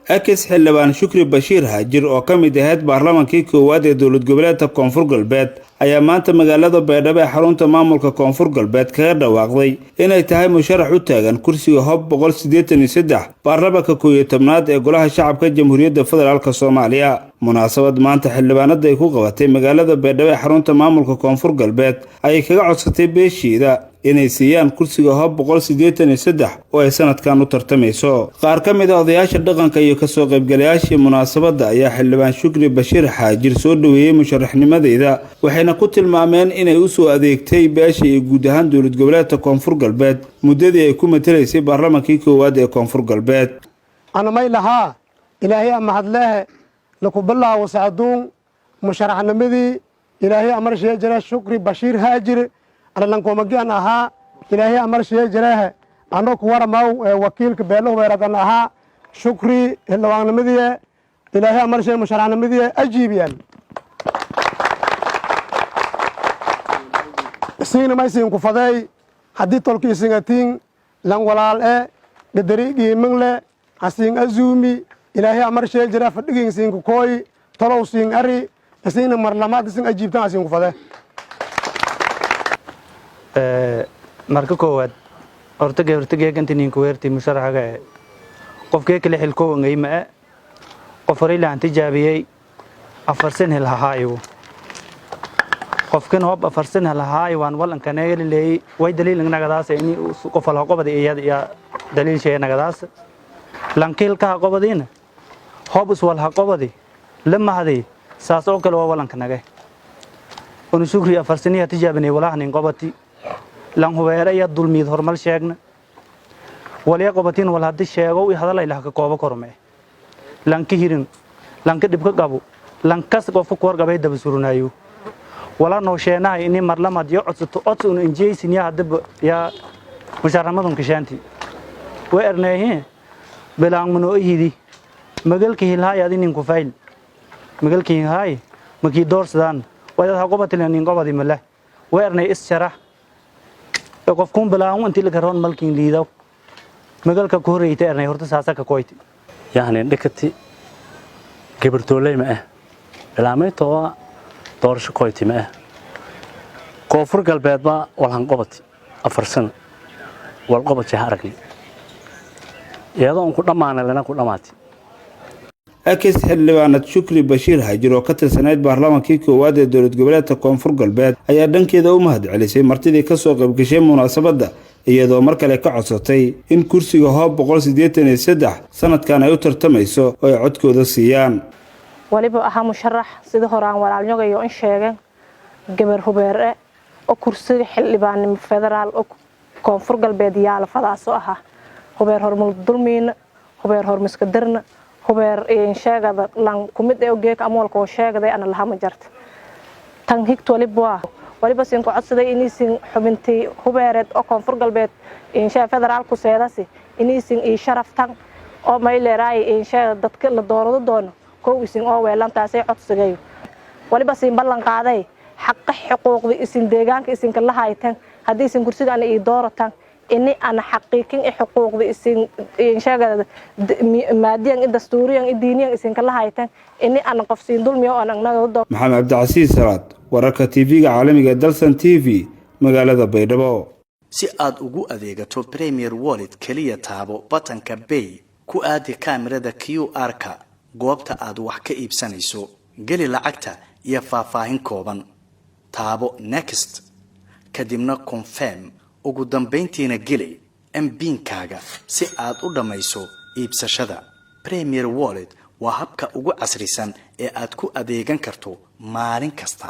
أكس حلبان شكري بشير هاجر oo kamid ahayd baarlamankii koowaad ee dowlad goboleedka Koonfur Galbeed ayaa maanta magaalada Baydhabo ee xarunta maamulka Koonfur Galbeed kaga dhawaaqday inay tahay musharax u taagan kursiga hub 183 baarlamaanka 11aad ee Golaha Shacabka Jamhuuriyadda Federaalka Soomaaliya. munaasabad maanta xildhibaanada ay ku qabatay magaalada Baydhabo ee xarunta maamulka Koonfur Galbeed ay kaga codsatay beeshiida inay siiyaan kursiga hub 183 oo ay sanadkan u tartamayso. qaar ka mid ah odayaasha dhaqanka iyo ka soo qaybgalayaasha munaasabada ayaa xildhibaan Shukri Bashir Hajir soo dhaweeyay musharaxnimadeeda waxayna ku tilmaameen inay u soo adeegtay beesha iyo guud ahaan dowlad goboleedka Koonfur Galbeed muddadii ay ku matalaysay baarlamankii koowaad ee Koonfur Galbeed. ana may lahaa ilaahay ama hadlehe laku bilaawo saaduun musharaxnimadii ilaahay amar sheejara Shukri Bashir Hajir أنا لنكو مجان أها إلهي أمر شيء جراه أنا كوارا ماو وكيل كبيرلو ويردنا أها شكري اللي وانا مديه إلهي أمر شيء مشارعنا مديه أجيب يعني سين ما يسين كفداي حدي تلقي سينتين لان ولال بدريقي منله حسين أزومي إلهي أمر شيء جراه فدقين سين كوي تلو سين أري سين مرلمات سين أجيب تان سين كفداي marka koowaad hortagay gantiin ku weertay musharaxaga qofkee kale xilko ngayma qof horay la tijaabiyay afarsan hel haayo qofkan hoob afarsan hel haayo waan walan kanay leey way daliil nagadaas in qof la qobada iyo daliil shay nagadaas lankeel ka qobadina hoob iswal ha qobadi lama haday saas oo kale waa walan kanagay oo Shukri afarsaniya tijaabinay walaahin qobati lan hubeera ya dulmid hormal sheegna waliya qobatin wal hadii sheego ii hadal ilaah ka koobo kormay lan ka hirin lan ka dibka qabo lan kas qof ku wargabay daba surunaayo wala noo sheenay in marlamad iyo codsato codsun injeesin ya hadab ya musharamadun ka shaanti weernay bilaan mano ihidi magalkii hilaa adinin ku fayl magalkii hay maki doorsadaan wada qobatin in qobadi mala weernay is sharax qofkun bilaan intii la garoon malkiin liidaw magalka ku horeeyay arnay horta saasa ka koyti yaani dhikati gabartoolay ma ilaamayto doorsho koyti ma Koonfur Galbeed ba walhan qobati afarsan wal qobati haragni iyadoo ku dhamaanay lana ku dhamaatay أكس حلبان شكري بشير هاجر وكتر سنوات baarlamankii koowaad ee dowlad goboleedka Koonfur Galbeed ayaa dhankeeda u mahad celisay martidii ka soo qayb gashay munaasabada iyadoo mar kale ka codsatay in kursiga hoob 183 sanadkan ay u tartamayso oo ay codkooda siiyaan waliba aha musharax sida horaan walaalnyoga iyo in sheegay gabar hubeere oo kursiga xildhibaan federaal oo Koonfur Galbeed yaala fadaas oo aha hubeer hormul dulmiina hubeer hormiska darna hubeer in sheegada lan kumid ee geek amoolka oo sheegay ana laha ma jarta tan higto waliba sin ku codsaday inaysan xubintii hubeereed oo Koonfur Galbeed in sheeg federaal ku seedasi inaysan ii sharaftan oo may leeray in sheeg dadka la doorado doono koo isin oo weelantaasay codsigay waliba sin ballan qaaday xaq xuquuqda isin deegaanka isin ka lahaytan hadii isin kursiga aan ii dooratan إني أنا حقيقين حقوق بإسين إن شاء ماديا دستوريا دينيا إسين كلها هايتن إني أنا قفصين دول ميو أنا نقدر محمد عبدالعزيز سراد ورقة تي في عالمي دلسن تي في مقالة بيدبو si aad ugu adeegato Premier Wallet kaliya taabo batanka Pay ku aadi kaamirada QR-ka goobta aad wax ka iibsanayso gali lacagta iyo faahfaahin kooban taabo Next kadibna Confirm ugu dambeyntiina geli MPin-kaaga si aad u dhamayso iibsashada Premier Wallet waa habka ugu casrisan ee aad ku adeegan karto maalin kasta